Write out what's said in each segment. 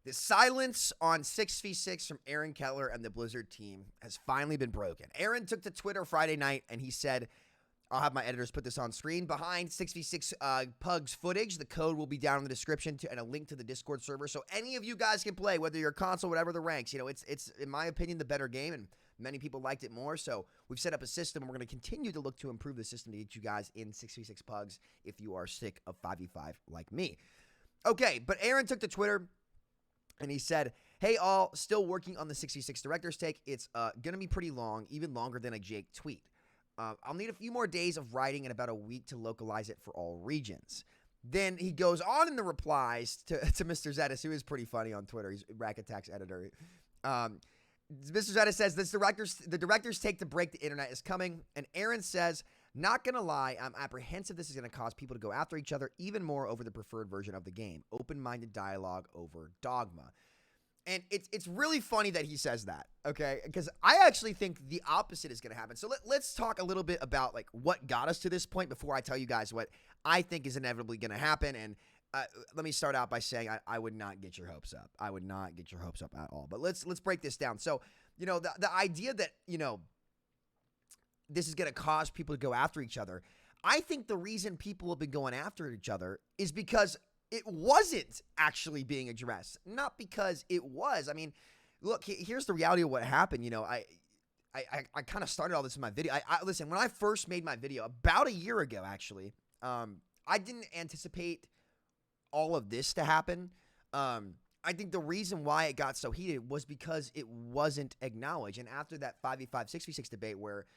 The silence on 6v6 from Aaron Kettler and the Blizzard team has finally been broken. Aaron took to Twitter Friday night and he said, I'll have my editors put this on screen. Behind 6v6 Pugs footage, the code will be down in the description and a link to the Discord server. So any of you guys can play, whether you're a console, whatever the ranks. You know, it's in my opinion, the better game, and many people liked it more. So we've set up a system, and we're going to continue to look to improve the system to get you guys in 6v6 Pugs if you are sick of 5v5 like me. Okay, but Aaron took to Twitter, and he said, hey, all, still working on the 6v6 director's take. It's going to be pretty long, even longer than a Jake tweet. I'll need a few more days of writing and about a week to localize it for all regions. Then he goes on in the replies to Mr. Zetis, who is pretty funny on Twitter. He's Rack Attack's editor. Mr. Zetis says, the director's take to break the internet is coming. And Aaron says, not going to lie, I'm apprehensive this is going to cause people to go after each other even more over the preferred version of the game. Open-minded dialogue over dogma. And it's really funny that he says that, okay? Because I actually think the opposite is going to happen. So let's talk a little bit about like what got us to this point before I tell you guys what I think is inevitably going to happen. And let me start out by saying I would not get your hopes up. I would not get your hopes up at all. But let's break this down. So, you know, the idea that, you know, this is going to cause people to go after each other. I think the reason people have been going after each other is because it wasn't actually being addressed, not because it was. I mean, look, here's the reality of what happened. You know, I kind of started all this in my video. Listen, when I first made my video about a year ago, actually, I didn't anticipate all of this to happen. I think the reason why it got so heated was because it wasn't acknowledged. And after that 5v5, 6v6 debate where,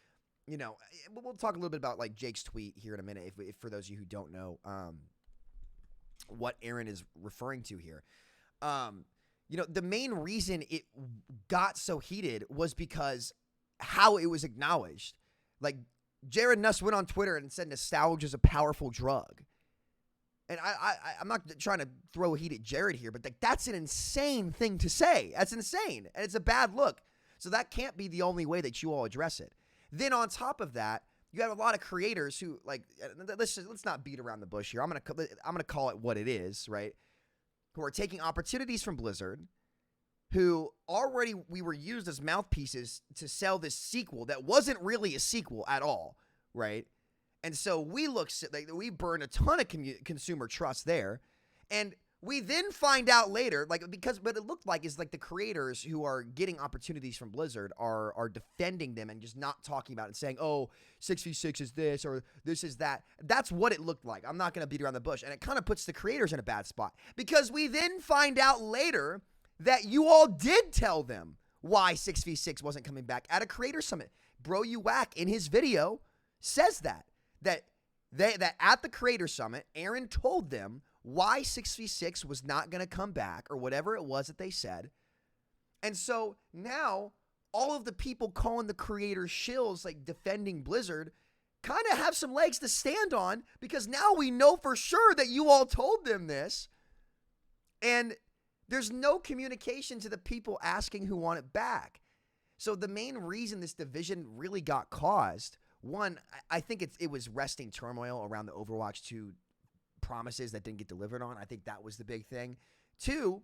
you know, we'll talk a little bit about like Jake's tweet here in a minute, if for those of you who don't know, what Aaron is referring to here. You know, the main reason it got so heated was because how it was acknowledged. Like, Jared Nuss went on Twitter and said nostalgia is a powerful drug. And I'm not trying to throw heat at Jared here, but like, that's an insane thing to say. That's insane. And it's a bad look. So that can't be the only way that you all address it. Then on top of that, you have a lot of creators who, like, let's not beat around the bush here. I'm gonna call it what it is, right? Who are taking opportunities from Blizzard, who already we were used as mouthpieces to sell this sequel that wasn't really a sequel at all, right? And so we we burn a ton of consumer trust there, and we then find out later, like, because what it looked like is like the creators who are getting opportunities from Blizzard are defending them and just not talking about it and saying, oh, 6v6 is this or this is that. That's what it looked like. I'm not going to beat around the bush. And it kind of puts the creators in a bad spot because we then find out later that you all did tell them why 6v6 wasn't coming back at a creator summit. Bro You Whack in his video says that at the creator summit, Aaron told them why 6v6 was not going to come back or whatever it was that they said. And so now all of the people calling the creators shills, like defending Blizzard, kind of have some legs to stand on because now we know for sure that you all told them this. And there's no communication to the people asking who want it back. So the main reason this division really got caused, one, I think it was resting turmoil around the Overwatch 2 promises that didn't get delivered on. I think that was the big thing. Two,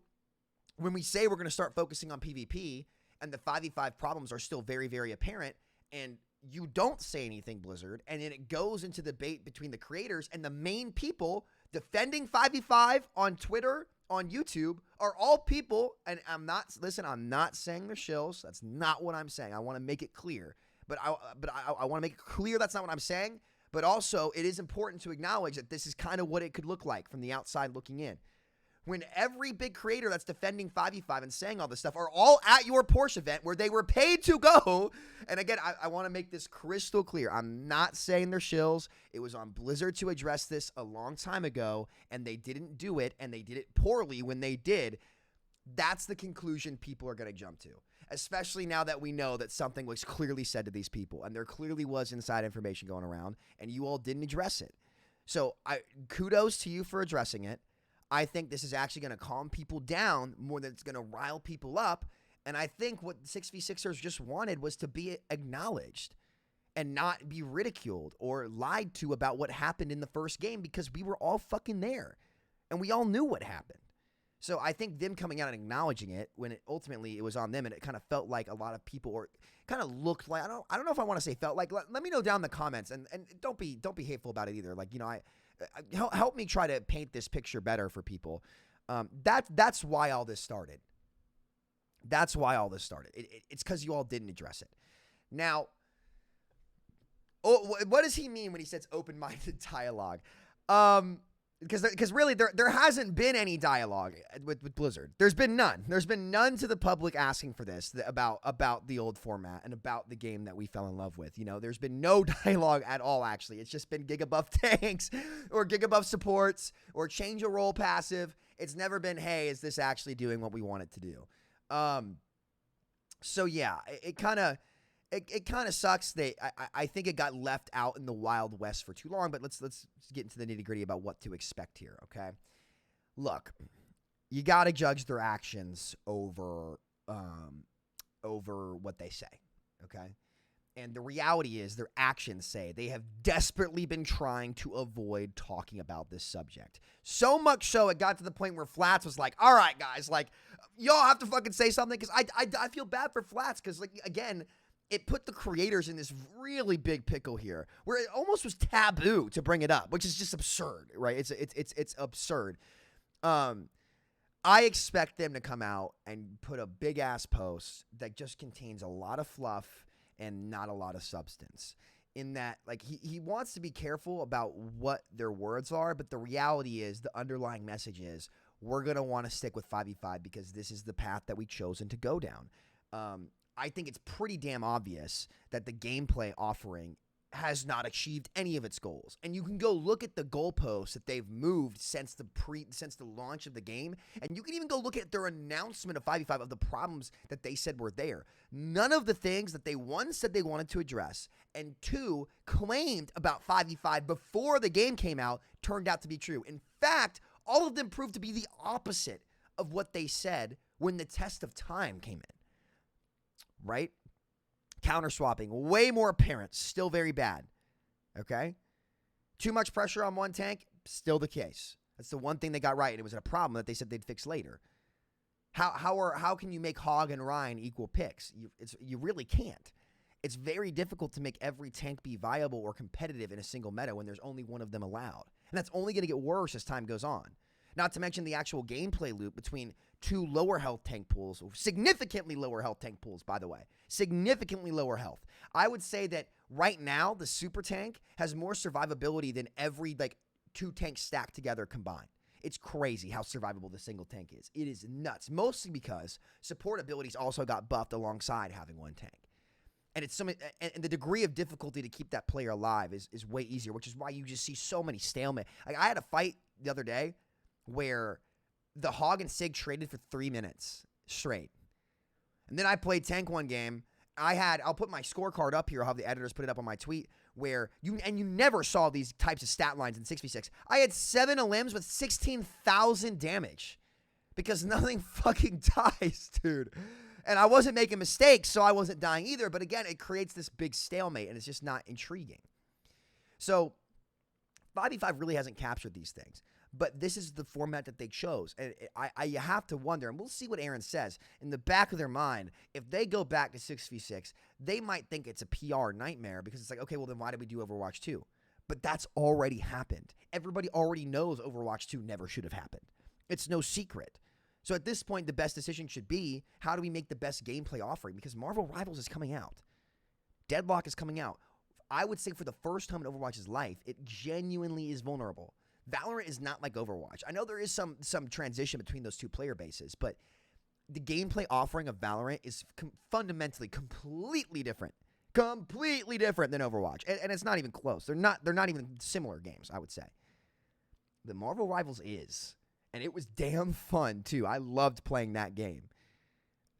when we say we're going to start focusing on PvP and the 5v5 problems are still very, very apparent and you don't say anything, Blizzard, and then it goes into debate between the creators and the main people defending 5v5 on Twitter, on YouTube, are all people, and I'm not saying they're shills. That's not what I'm saying. I want to make it clear. But I want to make it clear that's not what I'm saying. But also, it is important to acknowledge that this is kind of what it could look like from the outside looking in. When every big creator that's defending 5v5 and saying all this stuff are all at your Porsche event where they were paid to go. And again, I want to make this crystal clear. I'm not saying they're shills. It was on Blizzard to address this a long time ago, and they didn't do it, and they did it poorly when they did. That's the conclusion people are going to jump to, especially now that we know that something was clearly said to these people, and there clearly was inside information going around, and you all didn't address it. So kudos to you for addressing it. I think this is actually going to calm people down more than it's going to rile people up. And I think what the 6v6ers just wanted was to be acknowledged and not be ridiculed or lied to about what happened in the first game because we were all fucking there and we all knew what happened. So I think them coming out and acknowledging it when ultimately it was on them, and it kind of felt like a lot of people, or kind of looked like, I don't know if I want to say felt like. Let me know down in the comments, and don't be hateful about it either. Like, help me try to paint this picture better for people. That's why all this started. That's why all this started. It's because you all didn't address it. Now, what does he mean when he says open-minded dialogue? Because really there hasn't been any dialogue with Blizzard. There's been none. There's been none to the public asking for this about the old format and about the game that we fell in love with. There's been no dialogue at all, actually. It's just been Gigabuff tanks or Gigabuff supports or change a role passive. It's never been, hey, is this actually doing what we want it to do? So yeah, it kind of sucks that I think it got left out in the Wild West for too long, but let's get into the nitty-gritty about what to expect here, okay? Look, you got to judge their actions over what they say, okay? And the reality is their actions say they have desperately been trying to avoid talking about this subject. So much so it got to the point where Flats was like, all right, guys, like, y'all have to fucking say something, because I feel bad for Flats, because, like, again, it put the creators in this really big pickle here, where it almost was taboo to bring it up, which is just absurd, right? It's absurd. I expect them to come out and put a big ass post that just contains a lot of fluff and not a lot of substance. In that, like, he wants to be careful about what their words are, but the reality is the underlying message is we're gonna want to stick with 5v5 because this is the path that we've chosen to go down. I think it's pretty damn obvious that the gameplay offering has not achieved any of its goals. And you can go look at the goalposts that they've moved since the launch of the game, and you can even go look at their announcement of 5v5 of the problems that they said were there. None of the things that they, one, said they wanted to address, and two, claimed about 5v5 before the game came out turned out to be true. In fact, all of them proved to be the opposite of what they said when the test of time came in. Right? Counter swapping, way more apparent, still very bad. Okay? Too much pressure on one tank, still the case. That's the one thing they got right, and it was a problem that they said they'd fix later. How can you make Hog and Ryan equal picks? You really can't. It's very difficult to make every tank be viable or competitive in a single meta when there's only one of them allowed. And that's only going to get worse as time goes on. Not to mention the actual gameplay loop between two lower health tank pools, significantly lower health tank pools, by the way. Significantly lower health. I would say that right now, the super tank has more survivability than every, like, two tanks stacked together combined. It's crazy how survivable the single tank is. It is nuts, mostly because support abilities also got buffed alongside having one tank. And and the degree of difficulty to keep that player alive is way easier, which is why you just see so many stalemate. Like, I had a fight the other day where the Hog and Sig traded for 3 minutes straight. And then I played tank one game. I'll put my scorecard up here. I'll have the editors put it up on my tweet, where you never saw these types of stat lines in 6v6. I had 7 elims with 16,000 damage because nothing fucking dies, dude. And I wasn't making mistakes, so I wasn't dying either. But again, it creates this big stalemate, and it's just not intriguing. So 5v5 really hasn't captured these things. But this is the format that they chose. And you have to wonder, and we'll see what Aaron says. In the back of their mind, if they go back to 6v6, they might think it's a PR nightmare because it's like, okay, well, then why did we do Overwatch 2? But that's already happened. Everybody already knows Overwatch 2 never should have happened. It's no secret. So at this point, the best decision should be, how do we make the best gameplay offering? Because Marvel Rivals is coming out. Deadlock is coming out. I would say for the first time in Overwatch's life, it genuinely is vulnerable. Valorant is not like Overwatch. I know there is some transition between those two player bases, but the gameplay offering of Valorant is fundamentally completely different. Completely different than Overwatch. And it's not even close. They're not even similar games, I would say. The Marvel Rivals is. And it was damn fun, too. I loved playing that game.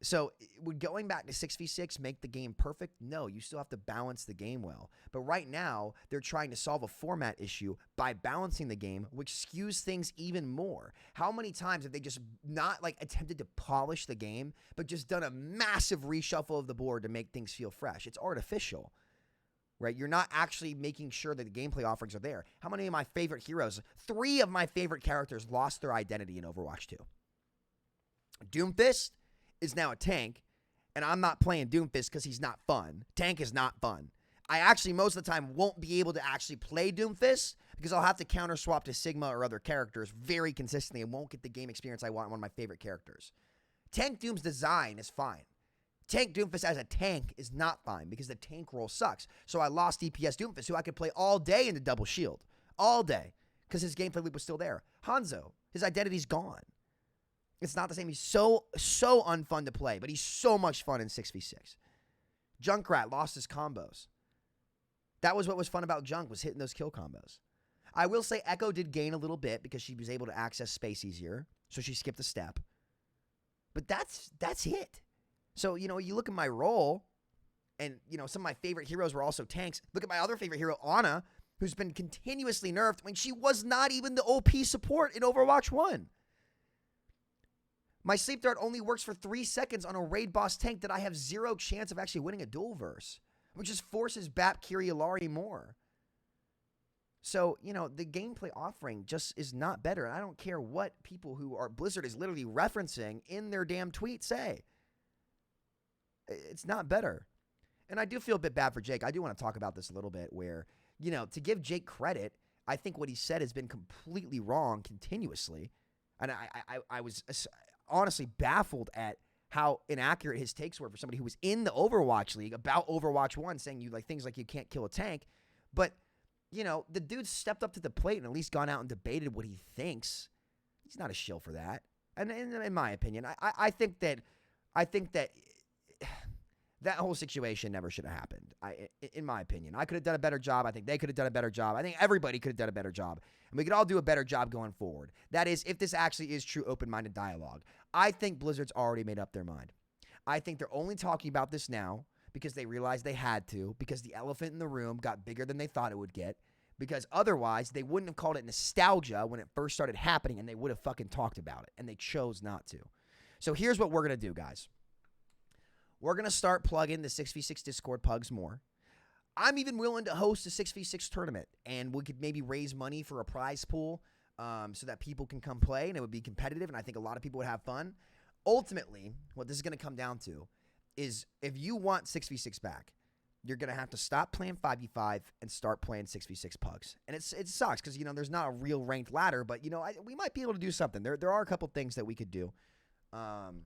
So would going back to 6v6 make the game perfect? No, you still have to balance the game well. But right now, they're trying to solve a format issue by balancing the game, which skews things even more. How many times have they just not, like, attempted to polish the game, but just done a massive reshuffle of the board to make things feel fresh? It's artificial, right? You're not actually making sure that the gameplay offerings are there. How many of my favorite heroes, 3 of my favorite characters lost their identity in Overwatch 2? Doomfist is now a tank, and I'm not playing Doomfist because he's not fun. Tank is not fun. I actually, most of the time, won't be able to actually play Doomfist because I'll have to counter swap to Sigma or other characters very consistently and won't get the game experience I want in one of my favorite characters. Tank Doom's design is fine. Tank Doomfist as a tank is not fine because the tank role sucks. So I lost DPS Doomfist, who I could play all day in the double shield. All day. Because his gameplay loop was still there. Hanzo, his identity's gone. It's not the same. He's so unfun to play, but he's so much fun in 6v6. Junkrat lost his combos. That was what was fun about Junk, was hitting those kill combos. I will say Echo did gain a little bit because she was able to access space easier, so she skipped a step. But that's it. So, you look at my role, and, some of my favorite heroes were also tanks. Look at my other favorite hero, Ana, who's been continuously nerfed when she was not even the OP support in Overwatch 1. My sleep dart only works for 3 seconds on a raid boss tank that I have 0 chance of actually winning a duel verse, which just forces Bap Kirialari more. So, the gameplay offering just is not better. And I don't care what people who are Blizzard is literally referencing in their damn tweet say. It's not better. And I do feel a bit bad for Jake. I do want to talk about this a little bit where, to give Jake credit, I think what he said has been completely wrong continuously. And I was honestly baffled at how inaccurate his takes were for somebody who was in the Overwatch League about Overwatch 1, saying things like you can't kill a tank. But, the dude stepped up to the plate and at least gone out and debated what he thinks. He's not a shill for that. And in my opinion, I think that that whole situation never should have happened. In my opinion, I could have done a better job. I think they could have done a better job. I think everybody could have done a better job. And we could all do a better job going forward. That is, if this actually is true open-minded dialogue. I think Blizzard's already made up their mind. I think they're only talking about this now because they realized they had to, because the elephant in the room got bigger than they thought it would get, because otherwise they wouldn't have called it nostalgia when it first started happening, and they would have fucking talked about it, and they chose not to. So here's what we're going to do, guys. We're going to start plugging the 6v6 Discord pugs more. I'm even willing to host a 6v6 tournament, and we could maybe raise money for a prize pool so that people can come play, and it would be competitive, and I think a lot of people would have fun. Ultimately, what this is going to come down to is if you want 6v6 back, you're going to have to stop playing 5v5 and start playing 6v6 pugs. And it sucks because, there's not a real ranked ladder, but, we might be able to do something. There are a couple things that we could do. And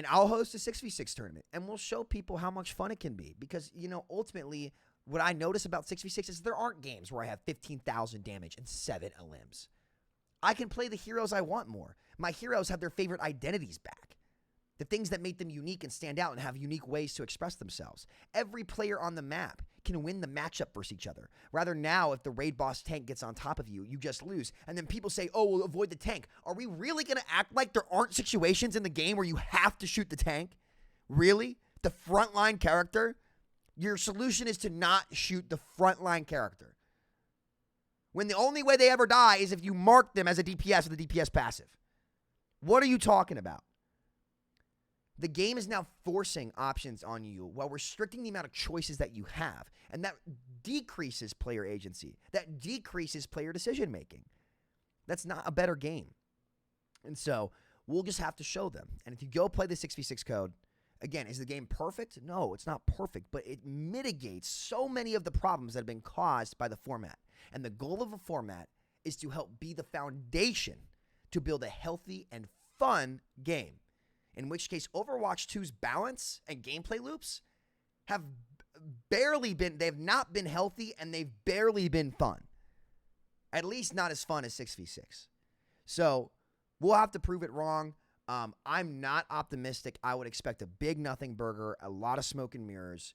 I'll host a 6v6 tournament, and we'll show people how much fun it can be. Because, ultimately, what I notice about 6v6 is there aren't games where I have 15,000 damage and 7 elims. I can play the heroes I want more. My heroes have their favorite identities back. The things that make them unique and stand out and have unique ways to express themselves. Every player on the map can win the matchup versus each other. Rather now, if the raid boss tank gets on top of you, you just lose. And then people say, oh, we'll avoid the tank. Are we really going to act like there aren't situations in the game where you have to shoot the tank? Really? The frontline character? Your solution is to not shoot the frontline character. When the only way they ever die is if you mark them as a DPS with a DPS passive. What are you talking about? The game is now forcing options on you while restricting the amount of choices that you have. And that decreases player agency. That decreases player decision making. That's not a better game. And so we'll just have to show them. And if you go play the 6v6 code, again, is the game perfect? No, it's not perfect, but it mitigates so many of the problems that have been caused by the format. And the goal of a format is to help be the foundation to build a healthy and fun game. In which case, Overwatch 2's balance and gameplay loops have they've not been healthy, and they've barely been fun. At least not as fun as 6v6. So, we'll have to prove it wrong. I'm not optimistic. I would expect a big nothing burger, a lot of smoke and mirrors.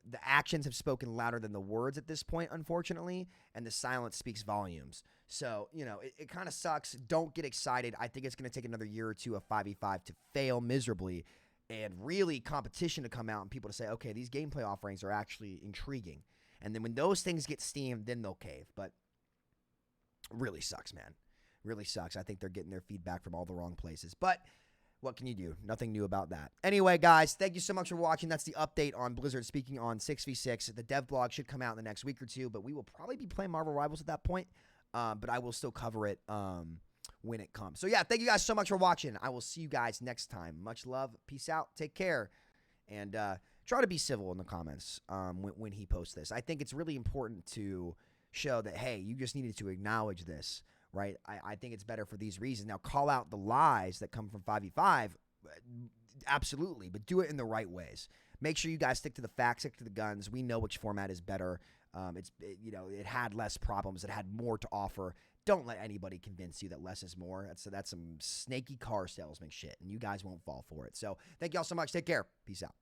The actions have spoken louder than the words at this point, unfortunately, and the silence speaks volumes. So, it kind of sucks. Don't get excited. I think it's going to take another year or two of 5v5 to fail miserably and really competition to come out and people to say, okay, these gameplay offerings are actually intriguing. And then when those things get steamed, then they'll cave. But really sucks, man. Really sucks. I think they're getting their feedback from all the wrong places. But what can you do? Nothing new about that. Anyway, guys, thank you so much for watching. That's the update on Blizzard speaking on 6v6. The dev blog should come out in the next week or two, but we will probably be playing Marvel Rivals at that point. But I will still cover it when it comes. So, yeah, thank you guys so much for watching. I will see you guys next time. Much love. Peace out. Take care. And try to be civil in the comments when he posts this. I think it's really important to show that, hey, you just needed to acknowledge this, right? I think it's better for these reasons. Now, call out the lies that come from 5v5. Absolutely, but do it in the right ways. Make sure you guys stick to the facts, stick to the guns. We know which format is better. It had less problems. It had more to offer. Don't let anybody convince you that less is more. That's some snaky car salesman shit, and you guys won't fall for it. So thank y'all so much. Take care. Peace out.